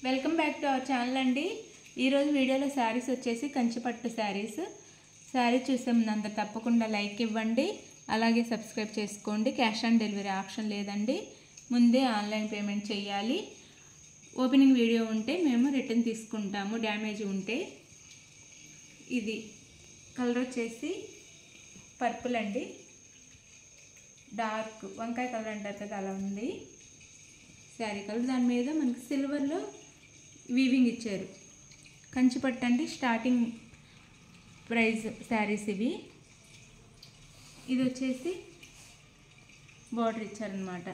Welcome back to our channel అండి. ఈరోజు వీడియోలో శారీస్ వచ్చేసి కంచిపట్టు శారీస్. శారీ చూసే ముందు తప్పకుండా లైక్ ఇవ్వండి, అలాగే సబ్స్క్రైబ్ చేసుకోండి. క్యాష్ ఆన్ డెలివరీ ఆప్షన్ లేదండి, ముందే ఆన్లైన్ పేమెంట్ చేయాలి. ఓపెనింగ్ వీడియో ఉంటే మేము రిటర్న్ తీసుకుంటాము, డ్యామేజ్ ఉంటే. ఇది కలర్ వచ్చేసి పర్పుల్ అండి, డార్క్ వంకాయ కలర్ అంటారు కదా, అలా ఉంది శారీ కలర్. దాని మీద మనకి సిల్వర్లో వీవింగ్ ఇచ్చారు. కంచిపట్టు అంటే స్టార్టింగ్ ప్రైస్ శారీస్ ఇవి. ఇది వచ్చేసి బార్డర్ ఇచ్చారనమాట.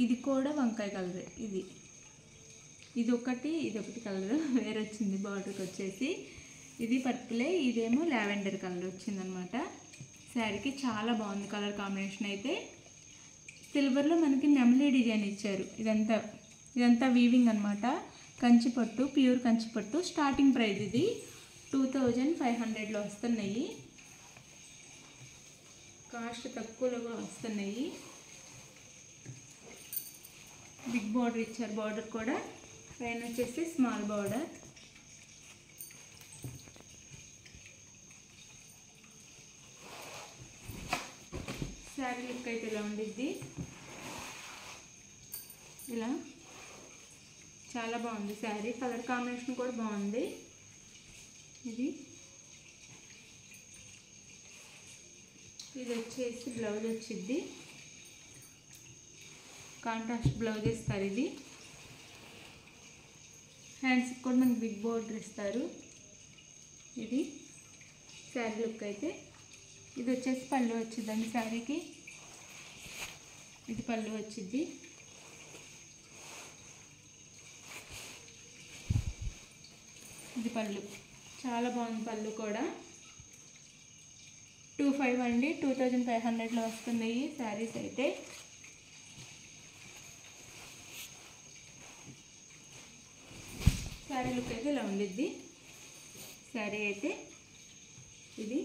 ఇది కూడా వంకాయ కలర్. ఇది ఒకటి కలర్ వేరే వచ్చింది. బార్డర్కి వచ్చేసి ఇది పర్పులే, ఇదేమో లావెండర్ కలర్ వచ్చిందనమాట. శారీకి చాలా బాగుంది కలర్ కాంబినేషన్ అయితే. సిల్వర్లో మనకి నెమలి డిజైన్ ఇచ్చారు. ఇదంతా వీవింగ్ అనమాట. కంచిపట్టు, ప్యూర్ కంచిపట్టు. స్టార్టింగ్ ప్రైస్ ఇది 2500లో వస్తున్నాయి. కాస్ట్ తక్కువలో వస్తున్నాయి. బిగ్ బార్డర్ ఇచ్చారు. బార్డర్ కూడా పైన వచ్చేసి స్మాల్ బార్డర్. శారీ లుక్ అయితే ఇలా ఉండిద్ది. ఇలా చాలా బాగుంది శారీ. కలర్ కాంబినేషన్ కూడా బాగుంది. ఇది వచ్చేసి బ్లౌజ్ వచ్చింది. కాంట్రాస్ట్ బ్లౌజ్ ఇస్తారు. ఇది హ్యాండ్స్కి కూడా మనకి బిగ్ బోర్డర్ ఇస్తారు. ఇది శారీ లుక్ అయితే. ఇది వచ్చేసి పళ్ళు వచ్చిందండి శారీకి. ఇది పళ్ళు వచ్చింది. ఇది పళ్ళు చాలా బాగుంది. పళ్ళు కూడా 2500 అండి. 2500లో వస్తున్నాయి శారీస్ అయితే. శారీ లుక్ అయితే ఇలా ఉండిద్ది. శారీ అయితే ఇది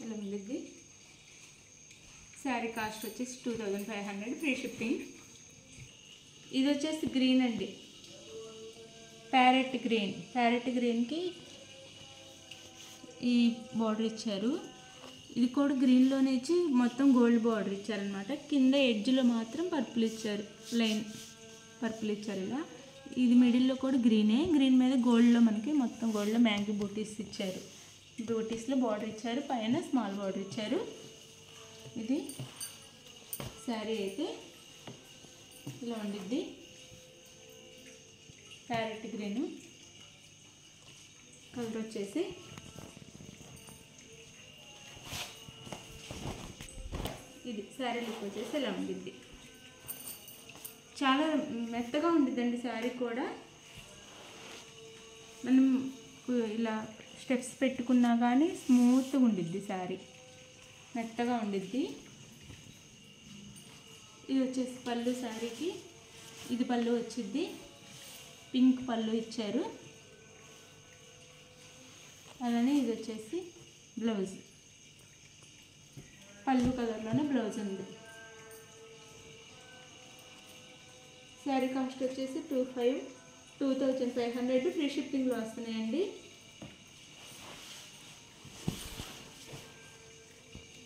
ఇలా ఉండిద్ది. శారీ కాస్ట్ వచ్చేసి 2500, ఫ్రీ షిప్పింగ్. ఇది వచ్చేసి గ్రీన్ అండి, ప్యారెట్ గ్రీన్కి ఈ బార్డర్ ఇచ్చారు. ఇది కూడా గ్రీన్లోనే ఇచ్చి మొత్తం గోల్డ్ బార్డర్ ఇచ్చారనమాట. కింద ఎడ్జ్లో మాత్రం పర్పుల్ ఇచ్చారు, లైన్ పర్పుల్ ఇచ్చారు ఇలా. ఇది మిడిల్లో కూడా గ్రీనే. గ్రీన్ మీద గోల్డ్లో మనకి మొత్తం గోల్డ్లో మ్యాంగో బూటీస్ ఇచ్చారు. బూటీస్లో బార్డర్ ఇచ్చారు, పైన స్మాల్ బార్డర్ ఇచ్చారు. ఇది శారీ అయితే ఇలా ఉండిద్ది. ప్యారెట్ గ్రీన్ కలర్ వచ్చేసి ఇది శారీ లుక్ వచ్చేసి ఇలా ఉండిద్ది. చాలా మెత్తగా ఉండిద్దండి శారీ కూడా. మనం ఇలా స్టెప్స్ పెట్టుకున్నా కానీ స్మూత్గా ఉండిద్ది శారీ, మెత్తగా ఉండిద్ది. ఇది వచ్చేసి పళ్ళు శారీకి. ఇది పళ్ళు వచ్చిద్ది, పింక్ పళ్ళు ఇచ్చారు. అలానే ఇది వచ్చేసి బ్లౌజ్, పళ్ళు కలర్లోనే బ్లౌజ్ ఉంది. శారీ కాస్ట్ వచ్చేసి 2500, ఫ్రీ షిప్పింగ్లో వస్తున్నాయండి.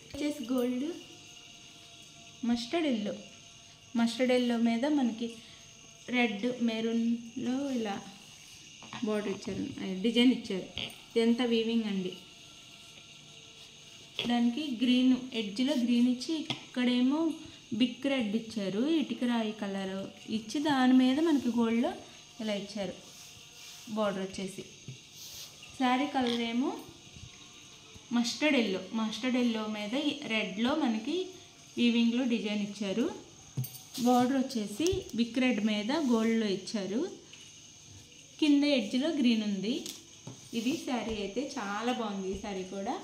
వచ్చేసి గోల్డ్ మస్టర్డ్ ఎల్లో మీద మనకి రెడ్ మెరూన్లో ఇలా బార్డర్ ఇచ్చారు, డిజైన్ ఇచ్చారు. ఇదంతా వీవింగ్ అండి. దానికి గ్రీన్ ఎడ్జ్లో గ్రీన్ ఇచ్చి, ఇక్కడేమో బిగ్ రెడ్ ఇచ్చారు, ఇటుక రాయి కలర్ ఇచ్చి దాని మీద మనకి గోల్డ్లో ఇలా ఇచ్చారు బార్డర్ వచ్చేసి. శారీ కలర్ ఏమో మస్టర్డ్ ఎల్లో మీద రెడ్లో మనకి వీవింగ్లో డిజైన్ ఇచ్చారు. బార్డర్ వచ్చేసి బిగ్ రెడ్ మీద గోల్డ్లో ఇచ్చారు. కింద ఎడ్జ్లో గ్రీన్ ఉంది. ఇది శారీ అయితే చాలా బాగుంది. ఈ శారీ కూడా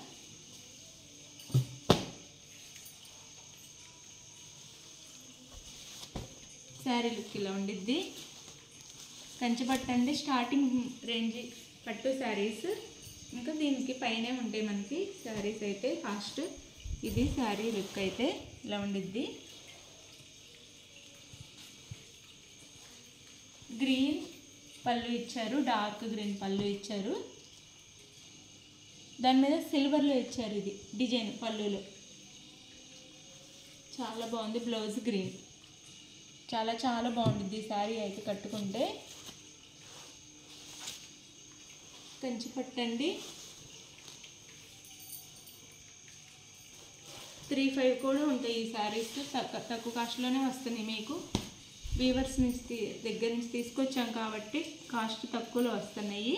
శారీ లుక్ ఇలా ఉండిద్ది. కంచిపట్టు అండి, స్టార్టింగ్ రేంజ్ పట్టు శారీస్. ఇంకా దీనికి పైనే ఉంటాయి మనకి శారీస్ అయితే కాస్ట్. ఇది శారీ లుక్ అయితే ఇలా ఉండిద్ది. గ్రీన్ పళ్ళు ఇచ్చారు, డార్క్ గ్రీన్ పళ్ళు ఇచ్చారు. దాని మీద సిల్వర్లో ఇచ్చారు ఇది డిజైన్ పళ్ళులో. చాలా బాగుంది. Blouse green. చాలా చాలా బాగుంటుంది ఈ శారీ అయితే కట్టుకుంటే. కంచి పట్టండి. 3,500 కూడా ఉంటాయి ఈ శారీస్. తక్కువ కాస్ట్లోనే వస్తున్నాయి మీకు. వీవర్స్ నుంచి దగ్గర నుంచి తీసుకొచ్చాం కాబట్టి కాస్ట్ తక్కువలో వస్తున్నాయి.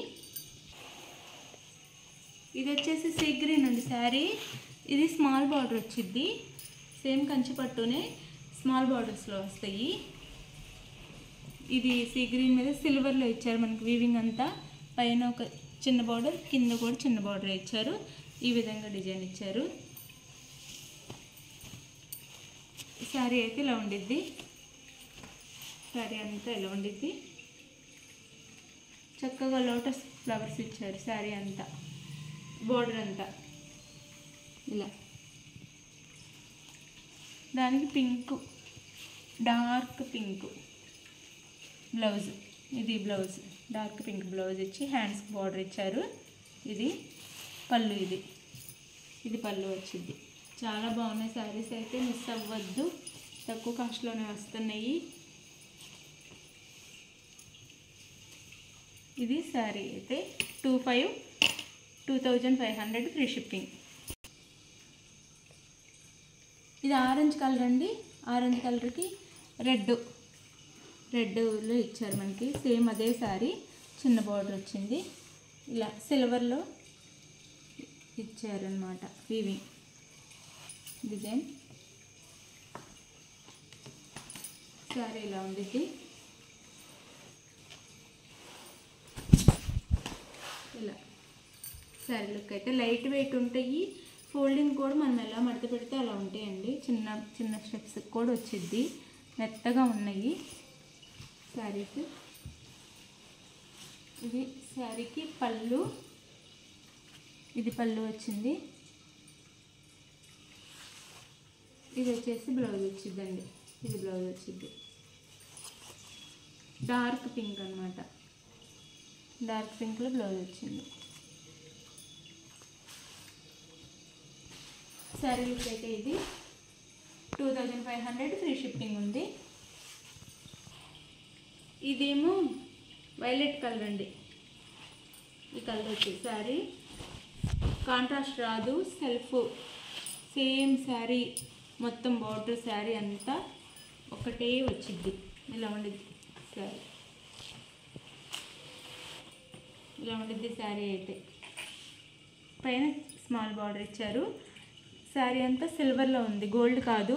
ఇది వచ్చేసి సీ గ్రీన్ అండి శారీ. ఇది స్మాల్ బార్డర్ వచ్చింది. సేమ్ కంచి పట్టునే స్మాల్ బార్డర్స్లో వస్తాయి. ఇది సీ గ్రీన్ మీద సిల్వర్లో ఇచ్చారు మనకి వీవింగ్ అంతా. పైన ఒక చిన్న బార్డర్, కింద కూడా చిన్న బార్డర్ ఇచ్చారు. ఈ విధంగా డిజైన్ ఇచ్చారు. శారీ అయితే ఇలా ఉండిద్ది. శారీ అంతా ఇలా ఉండిద్ది. చక్కగా లోటస్ ఫ్లవర్స్ ఇచ్చారు శారీ అంతా, బోర్డర్ అంతా ఇలా. దానికి పింక్, డార్క్ పింక్ బ్లౌజ్. ఇది బ్లౌజ్ డార్క్ పింక్ బ్లౌజ్ ఇచ్చి హ్యాండ్స్కి బార్డర్ ఇచ్చారు. ఇది పళ్ళు. ఇది పళ్ళు వచ్చింది. చాలా బాగున్నాయి శారీస్ అయితే, మిస్ అవ్వద్దు. తక్కువ కాస్ట్లోనే వస్తున్నాయి. ఇది శారీ అయితే 2,500 ఫ్రీ షిప్పింగ్. ఇది ఆరెంజ్ కలర్ అండి. ఆరెంజ్ కలర్కి రెడ్లో ఇచ్చారు మనకి. సేమ్ అదే శారీ, చిన్న బార్డర్ వచ్చింది. ఇలా సిల్వర్లో ఇచ్చారనమాట వీవింగ్ డిజైన్. శారీ ఇలా ఉంది. ఇలా శారీ లుక్ అయితే లైట్ వెయిట్ ఉంటాయి. ఫోల్డింగ్ కూడా మనం ఎలా మడత పెడితే అలా ఉంటాయండి. చిన్న చిన్న స్టెప్స్ కూడా వచ్చింది. మెత్తగా ఉన్నాయి శారీస్. ఇది శారీకి పళ్ళు. ఇది పళ్ళు వచ్చింది. ఇది వచ్చేసి బ్లౌజ్ వచ్చిందండి. ఇది బ్లౌజ్ వచ్చింది. డార్క్ పింక్ అనమాట. డార్క్ పింక్లో బ్లౌజ్ వచ్చింది. శారీ లుక్ అయితే ఇది 2,500 ఫ్రీ షిప్పింగ్ ఉంది. ఇదేమో వైలెట్ కలర్ అండి. ఈ కలర్ వచ్చి శారీ కాంట్రాస్ట్ రాదు, సెల్ఫ్ సేమ్ శారీ మొత్తం బార్డర్ శారీ అంతా ఒకటే వచ్చింది. ఇలా ఉండిద్ది శారీ. ఇలా ఉండిద్ది శారీ అయితే. పైన స్మాల్ బార్డర్ ఇచ్చారు. శారీ అంతా సిల్వర్లో ఉంది, గోల్డ్ కాదు,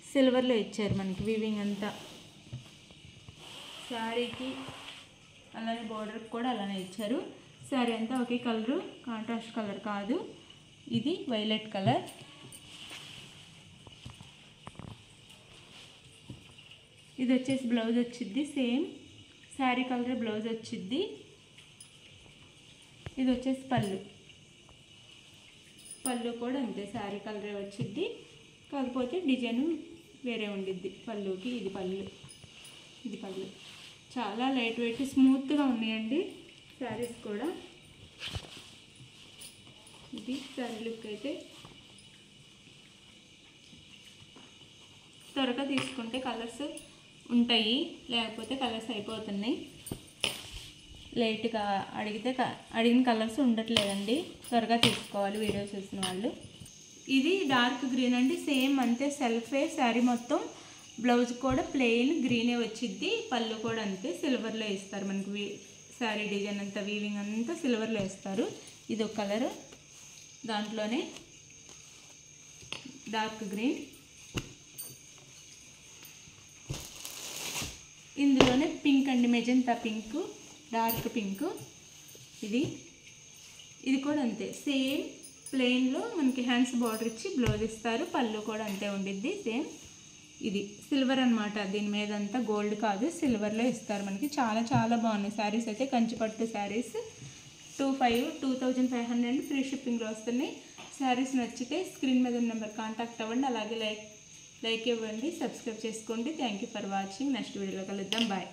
సిల్వర్లో ఇచ్చారు మనకి వీవింగ్ అంతా. శారీకి అలానే బార్డర్కి కూడా అలానే ఇచ్చారు. శారీ అంతా ఒకే కలరు, కాంట్రాస్ట్ కలర్ కాదు. ఇది వైలెట్ కలర్. ఇది వచ్చేసి బ్లౌజ్ వచ్చిద్ది. సేమ్ శారీ కలర్ బ్లౌజ్ వచ్చిద్ది. ఇది వచ్చేసి పళ్ళు. పళ్ళు కూడా అంతే శారీ కలరే వచ్చిద్ది, కాకపోతే డిజైన్ వేరే ఉండిద్ది పళ్ళుకి. ఇది పళ్ళు. ఇది పళ్ళు. చాలా లైట్ వెయిట్ స్మూత్గా ఉన్నాయండి శారీస్ కూడా. ఇది శారీ లుక్ అయితే. త్వరగా తీసుకుంటే కలర్స్ ఉంటాయి, లేకపోతే కలర్స్ అయిపోతున్నాయి. లేట్గా అడిగిన కలర్స్ ఉండట్లేదండి. త్వరగా తీసుకోవాలి వీడియో చూసిన వాళ్ళు. ఇది డార్క్ గ్రీన్ అండి. సేమ్ అంతే సెల్ఫే శారీ మొత్తం. బ్లౌజ్ కూడా ప్లెయిన్ గ్రీనే వచ్చిద్ది. పళ్ళు కూడా అంతే సిల్వర్లో ఇస్తారు మనకి. శారీ డిజైన్ అంతా వీవింగ్ అంతా సిల్వర్లో ఇస్తారు. ఇది ఒక కలర్, దాంట్లోనే డార్క్ గ్రీన్. ఇందులోనే పింక్ అండి, మెజంతా పింక్, డార్క్ పింక్. ఇది కూడా అంతే సేమ్ ప్లెయిన్లో మనకి హ్యాండ్స్ బార్డర్ ఇచ్చి బ్లౌజ్ ఇస్తారు. పళ్ళు కూడా అంతే ఉండిద్ది సేమ్. ఇది సిల్వర్ అనమాట. దీని మీద అంతా గోల్డ్ కాదు, సిల్వర్లో ఇస్తారు మనకి. చాలా చాలా బాగున్నాయి శారీస్ అయితే. కంచిపట్టు శారీస్ 2,500 ఫ్రీ షిప్పింగ్లో వస్తున్నాయి. శారీస్ నచ్చితే స్క్రీన్ మీద ఉన్న నెంబర్ కాంటాక్ట్ అవ్వండి. అలాగే లైక్ ఇవ్వండి, సబ్స్క్రైబ్ చేసుకోండి. Thank you for watching. Next వీడియోలో కలుద్దాం. బాయ్.